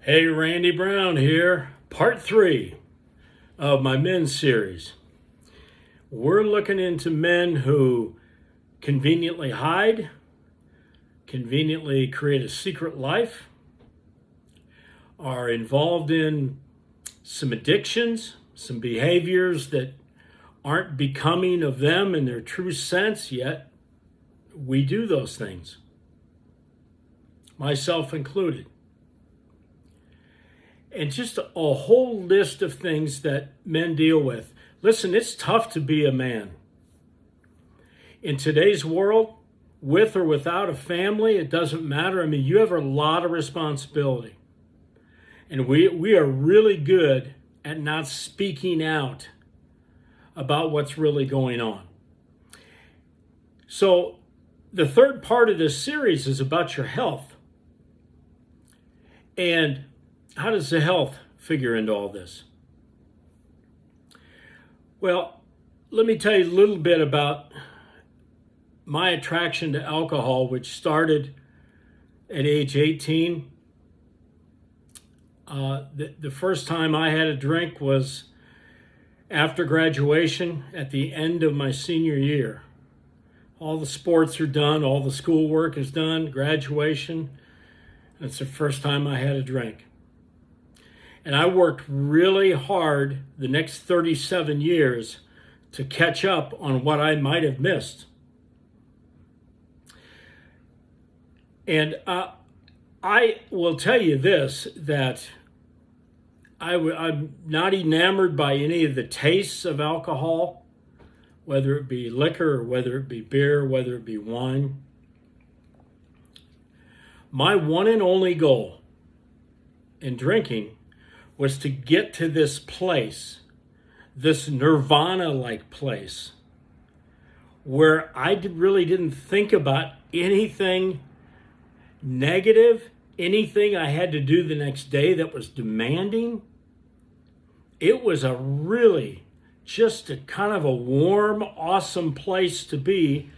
Hey, Randy Brown here, part 3 of my men's series. We're looking into men who conveniently hide, conveniently create a secret life, are involved in some addictions, some behaviors that aren't becoming of them in their true sense, yet we do those things, myself included. And just a whole list of things that men deal with. Listen, it's tough to be a man. In today's world, with or without a family, it doesn't matter. I mean, you have a lot of responsibility. And we are really good at not speaking out about what's really going on. So the third part of this series is about your health. And how does the health figure into all this? Well, let me tell you a little bit about my attraction to alcohol, which started at age 18. The first time I had a drink was after graduation at the end of my senior year. All the sports are done, all the schoolwork is done, graduation. That's the first time I had a drink. And I worked really hard the next 37 years to catch up on what I might have missed. And I will tell you this, that I'm not enamored by any of the tastes of alcohol, whether it be liquor or whether it be beer, whether it be wine. My one and only goal in drinking was to get to this place, this nirvana-like place, where I really didn't think about anything negative, anything I had to do the next day that was demanding. It was a really just a kind of a warm, awesome place to be.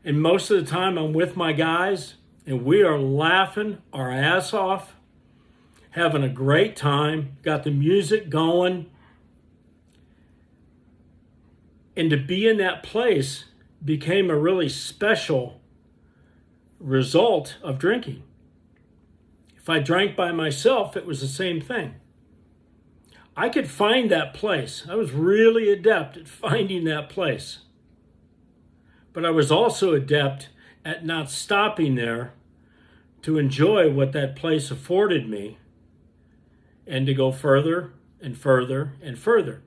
And most of the time I'm with my guys and we are laughing our ass off, having a great time, got the music going. And to be in that place became a really special result of drinking. If I drank by myself, it was the same thing. I could find that place. I was really adept at finding that place. But I was also adept at not stopping there to enjoy what that place afforded me and to go further and further and further.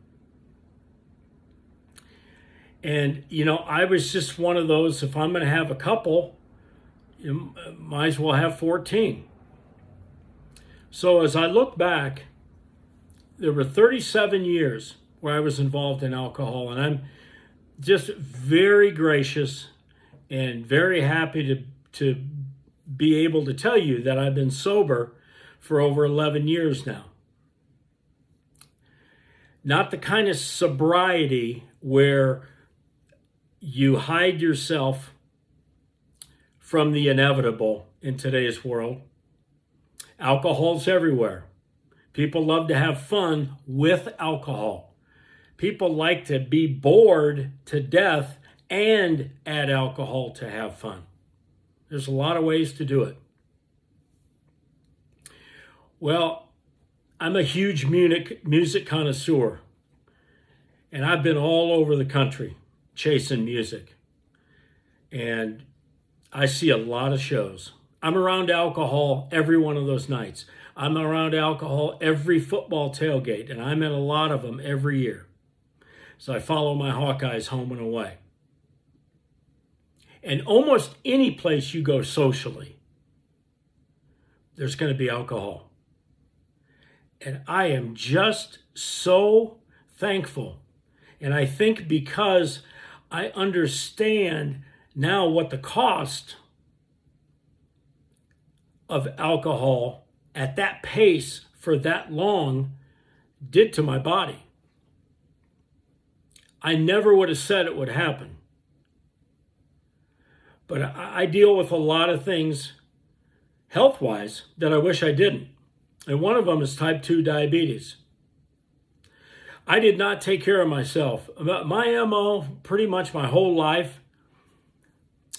And, I was just one of those, if I'm going to have a couple, you might as well have 14. So as I look back, there were 37 years where I was involved in alcohol, and I'm just very gracious and very happy to be able to tell you that I've been sober for over 11 years now. Not the kind of sobriety where you hide yourself from the inevitable in today's world. Alcohol's everywhere. People love to have fun with alcohol. People like to be bored to death and add alcohol to have fun. There's a lot of ways to do it. Well, I'm a huge music connoisseur, and I've been all over the country chasing music. And I see a lot of shows. I'm around alcohol every one of those nights. I'm around alcohol every football tailgate, and I'm at a lot of them every year. So I follow my Hawkeyes home and away. And almost any place you go socially, there's going to be alcohol. And I am just so thankful. And I think because I understand now what the cost of alcohol at that pace for that long did to my body. I never would have said it would happen. But I deal with a lot of things health-wise that I wish I didn't. And one of them is type 2 diabetes. I did not take care of myself. My MO, pretty much my whole life,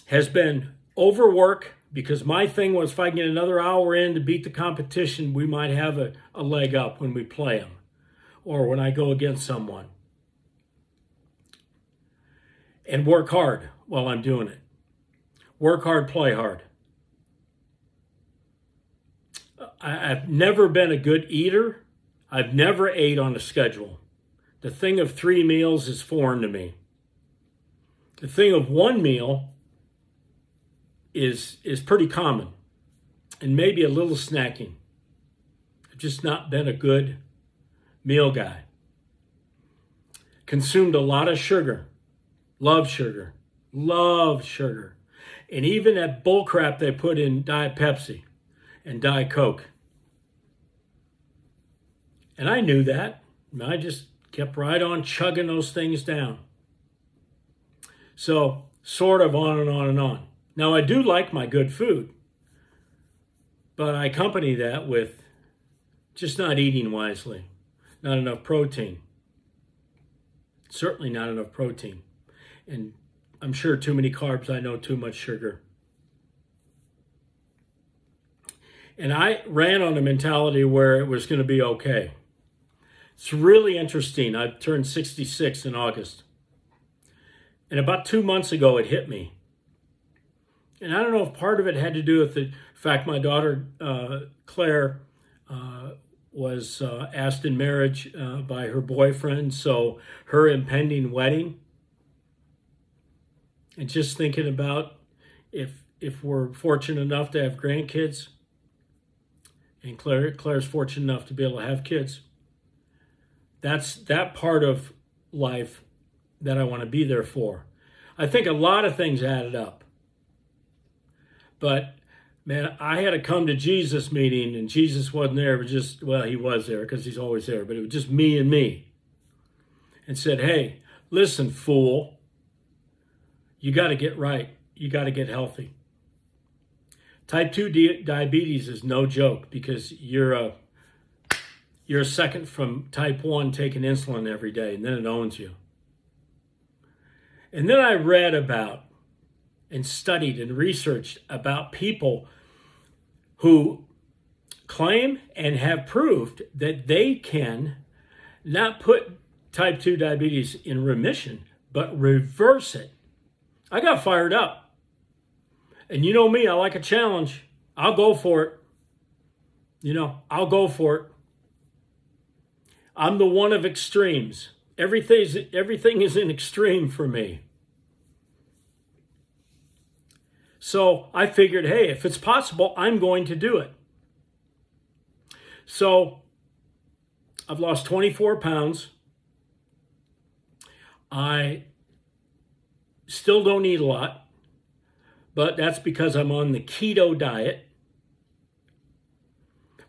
has been overwork, because my thing was if I can get another hour in to beat the competition, we might have a leg up when we play them or when I go against someone. And work hard while I'm doing it. Work hard, play hard. I've never been a good eater. I've never ate on a schedule. The thing of 3 meals is foreign to me. The thing of 1 meal is pretty common, and maybe a little snacking. I've just not been a good meal guy. Consumed a lot of sugar. Love sugar. Love sugar. And even that bullcrap they put in Diet Pepsi and Diet Coke. And I knew that. I just kept right on chugging those things down. So, sort of on and on and on. Now, I do like my good food, but I accompany that with just not eating wisely. Not enough protein. Certainly not enough protein. And I'm sure too many carbs, I know too much sugar. And I ran on a mentality where it was going to be okay. It's really interesting. I turned 66 in August. And about 2 months ago, it hit me. And I don't know if part of it had to do with the fact my daughter, Claire, was asked in marriage by her boyfriend. So her impending wedding. And just thinking about if we're fortunate enough to have grandkids, and Claire's fortunate enough to be able to have kids. That's that part of life that I want to be there for. I think a lot of things added up. But, man, I had a come to Jesus meeting, and Jesus wasn't there. It was just, well, he was there because he's always there. But it was just me and me. And said, hey, listen, fool. You got to get right. You got to get healthy. Type 2 diabetes is no joke, because you're a second from type 1 taking insulin every day, and then it owns you. And then I read about and studied and researched about people who claim and have proved that they can not put type 2 diabetes in remission, but reverse it. I got fired up. And you know me, I like a challenge. I'll go for it. I'll go for it. I'm the one of extremes. Everything is in extreme for me. So I figured, hey, if it's possible, I'm going to do it. So I've lost 24 pounds. I still don't eat a lot, but that's because I'm on the keto diet,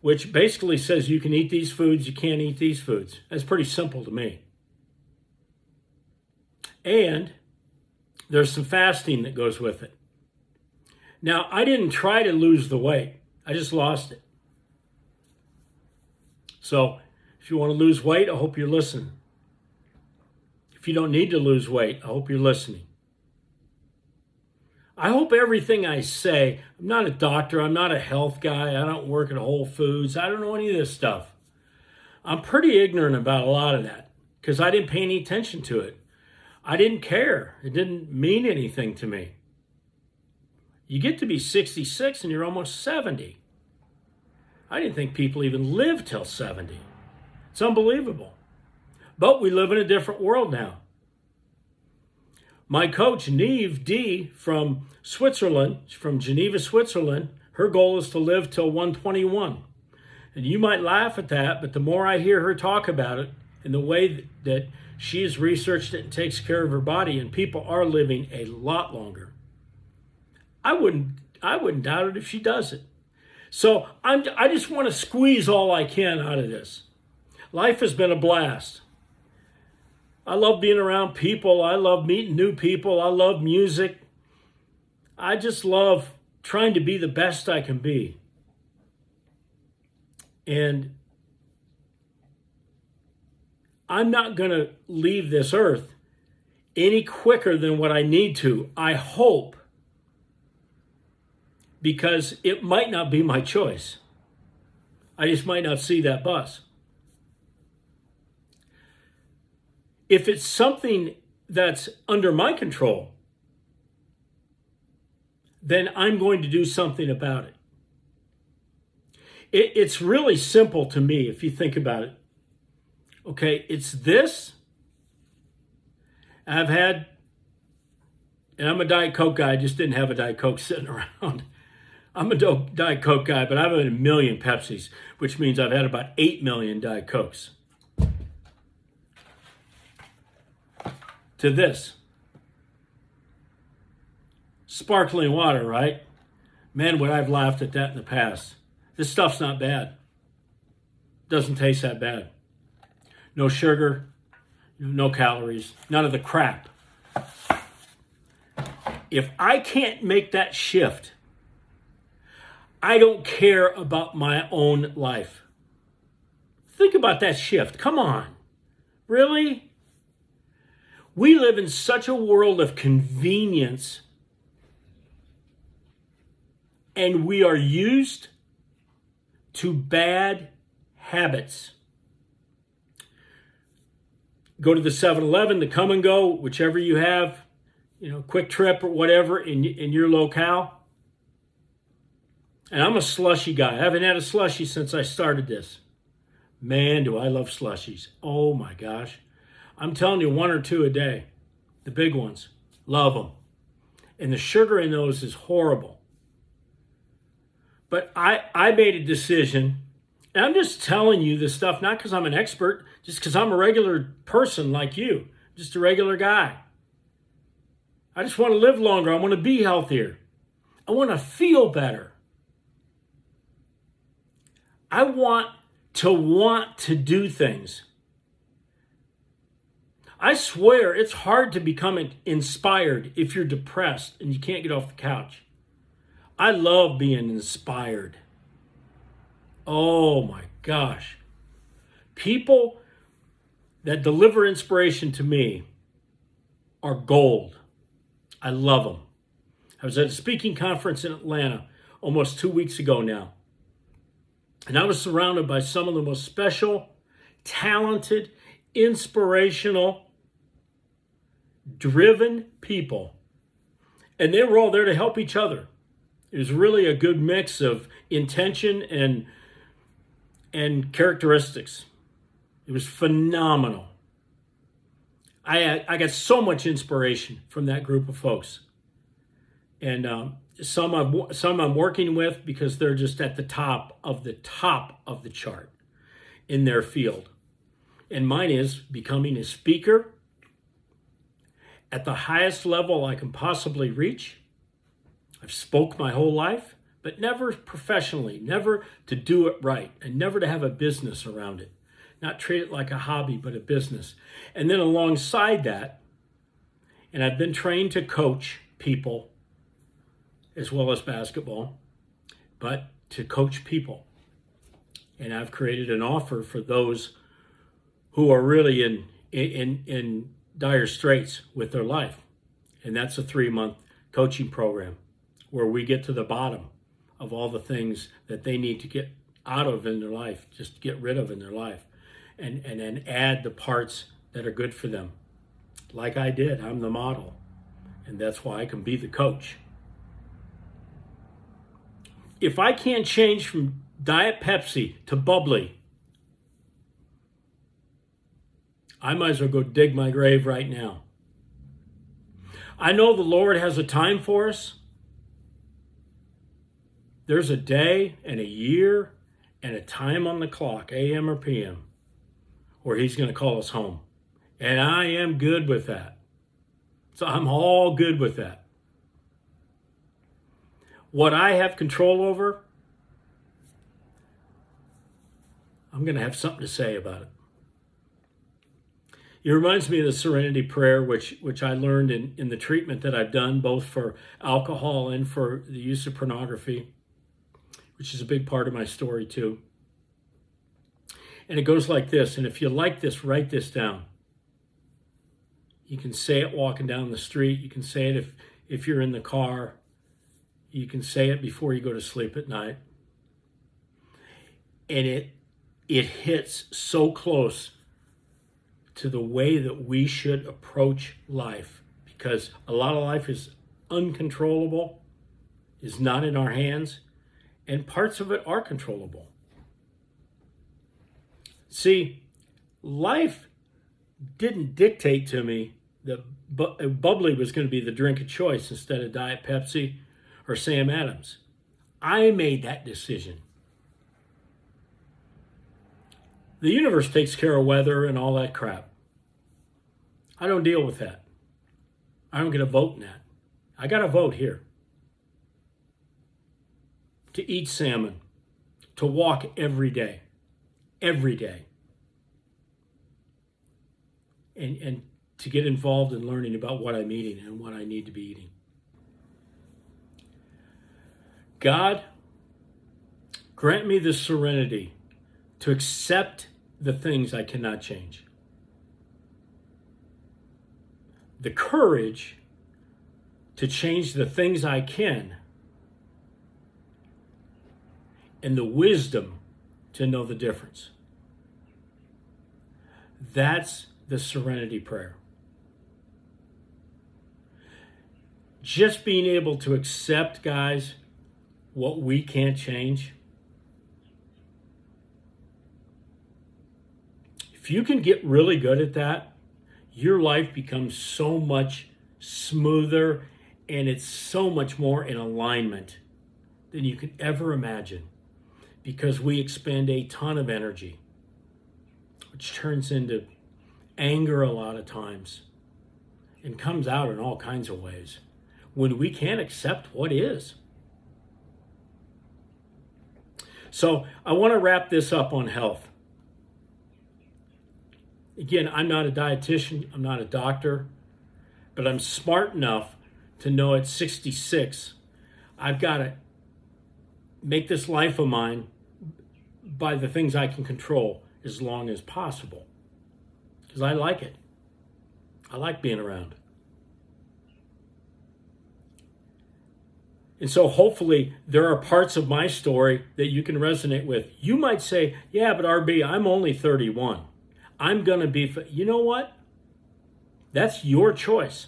which basically says you can eat these foods, you can't eat these foods. That's pretty simple to me. And there's some fasting that goes with it. Now, I didn't try to lose the weight. I just lost it. So if you want to lose weight, I hope you're listening. If you don't need to lose weight, I hope you're listening. I hope everything I say, I'm not a doctor, I'm not a health guy, I don't work at Whole Foods, I don't know any of this stuff. I'm pretty ignorant about a lot of that because I didn't pay any attention to it. I didn't care. It didn't mean anything to me. You get to be 66 and you're almost 70. I didn't think people even live till 70. It's unbelievable. But we live in a different world now. My coach, Neve D. from Switzerland, from Geneva, Switzerland, her goal is to live till 121. And you might laugh at that, but the more I hear her talk about it and the way that she has researched it and takes care of her body, and people are living a lot longer, I wouldn't doubt it if she does it. So I just want to squeeze all I can out of this. Life has been a blast. I love being around people. I love meeting new people. I love music. I just love trying to be the best I can be. And I'm not going to leave this earth any quicker than what I need to, I hope, because it might not be my choice. I just might not see that bus. If it's something that's under my control, then I'm going to do something about it. It's really simple to me if you think about it. Okay, it's this. I've had, and I'm a Diet Coke guy, I just didn't have a Diet Coke sitting around. I'm a Diet Coke guy, but I've had 1 million Pepsis, which means I've had about 8 million Diet Cokes. To this. Sparkling water, right? Man, would I've laughed at that in the past. This stuff's not bad. Doesn't taste that bad. No sugar, no calories, none of the crap. If I can't make that shift, I don't care about my own life. Think about that shift. Come on. Really? We live in such a world of convenience, and we are used to bad habits. Go to the 7-Eleven, the Come and Go, whichever you have, Quick Trip or whatever in your locale. And I'm a slushy guy. I haven't had a slushie since I started this. Man, do I love slushies. Oh my gosh. I'm telling you, 1 or 2 a day. The big ones. Love them. And the sugar in those is horrible. But I made a decision, and I'm just telling you this stuff, not because I'm an expert, just because I'm a regular person like you, just a regular guy. I just want to live longer. I want to be healthier. I want to feel better. I want to do things. I swear it's hard to become inspired if you're depressed and you can't get off the couch. I love being inspired. Oh my gosh. People that deliver inspiration to me are gold. I love them. I was at a speaking conference in Atlanta almost 2 weeks ago now. And I was surrounded by some of the most special, talented, inspirational, driven people. And they were all there to help each other. It was really a good mix of intention and characteristics. It was phenomenal. I got so much inspiration from that group of folks. And some I'm working with because they're just at the top of the chart in their field. And mine is becoming a speaker at the highest level I can possibly reach. I've spoke my whole life, but never professionally, never to do it right, and never to have a business around it. Not treat it like a hobby, but a business. And then alongside that, and I've been trained to coach people as well as basketball, but to coach people. And I've created an offer for those who are really in dire straits with their life. And that's a 3-month coaching program where we get to the bottom of all the things that they need to get out of in their life, just get rid of in their life, and then add the parts that are good for them. Like I did, I'm the model, and that's why I can be the coach. If I can't change from Diet Pepsi to bubbly, I might as well go dig my grave right now. I know the Lord has a time for us. There's a day and a year and a time on the clock, AM or PM, where he's going to call us home. And I am good with that. So I'm all good with that. What I have control over, I'm going to have something to say about it. It reminds me of the Serenity Prayer, which I learned in the treatment that I've done, both for alcohol and for the use of pornography, which is a big part of my story too. And it goes like this. And if you like this, write this down. You can say it walking down the street. You can say it if you're in the car. You can say it before you go to sleep at night. And it hits so close to the way that we should approach life, because a lot of life is uncontrollable, is not in our hands, and parts of it are controllable. See, life didn't dictate to me that bubbly was going to be the drink of choice instead of Diet Pepsi or Sam Adams. I made that decision. The universe takes care of weather and all that crap. I don't deal with that. I don't get a vote in that. I got a vote here. To eat salmon, to walk every day, and to get involved in learning about what I'm eating and what I need to be eating. God, grant me the serenity to accept the things I cannot change, the courage to change the things I can, and the wisdom to know the difference. That's the serenity prayer. Just being able to accept, guys, what we can't change. If you can get really good at that, your life becomes so much smoother and it's so much more in alignment than you could ever imagine, because we expend a ton of energy, which turns into anger a lot of times and comes out in all kinds of ways when we can't accept what is. So I want to wrap this up on health. Again, I'm not a dietitian, I'm not a doctor, but I'm smart enough to know at 66, I've got to make this life of mine by the things I can control as long as possible. Because I like it. I like being around. And so hopefully there are parts of my story that you can resonate with. You might say, yeah, but RB, I'm only 31. I'm going to be, you know what? That's your choice.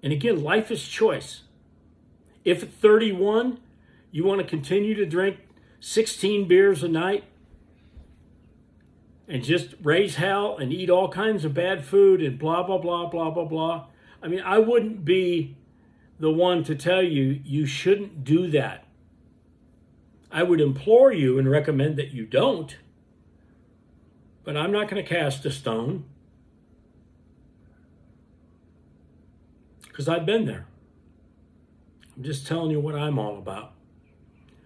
And again, life is choice. If at 31, you want to continue to drink 16 beers a night and just raise hell and eat all kinds of bad food and blah, blah, blah, blah, blah, blah. I mean, I wouldn't be the one to tell you you shouldn't do that. I would implore you and recommend that you don't, but I'm not going to cast a stone, because I've been there. I'm just telling you what I'm all about.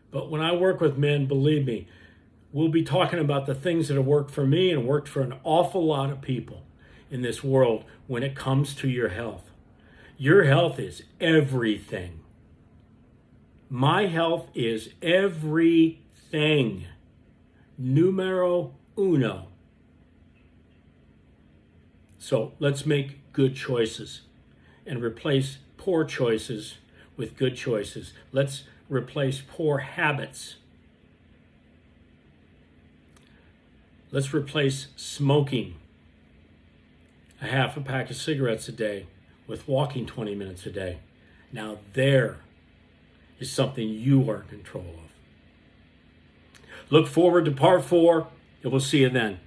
But when I work with men, believe me, we'll be talking about the things that have worked for me and worked for an awful lot of people in this world when it comes to your health. Your health is everything. My health is everything. Numero uno. So let's make good choices and replace poor choices with good choices. Let's replace poor habits. Let's replace smoking a half a pack of cigarettes a day with walking 20 minutes a day. Now there is something you are in control of. Look forward to part 4, and we'll see you then.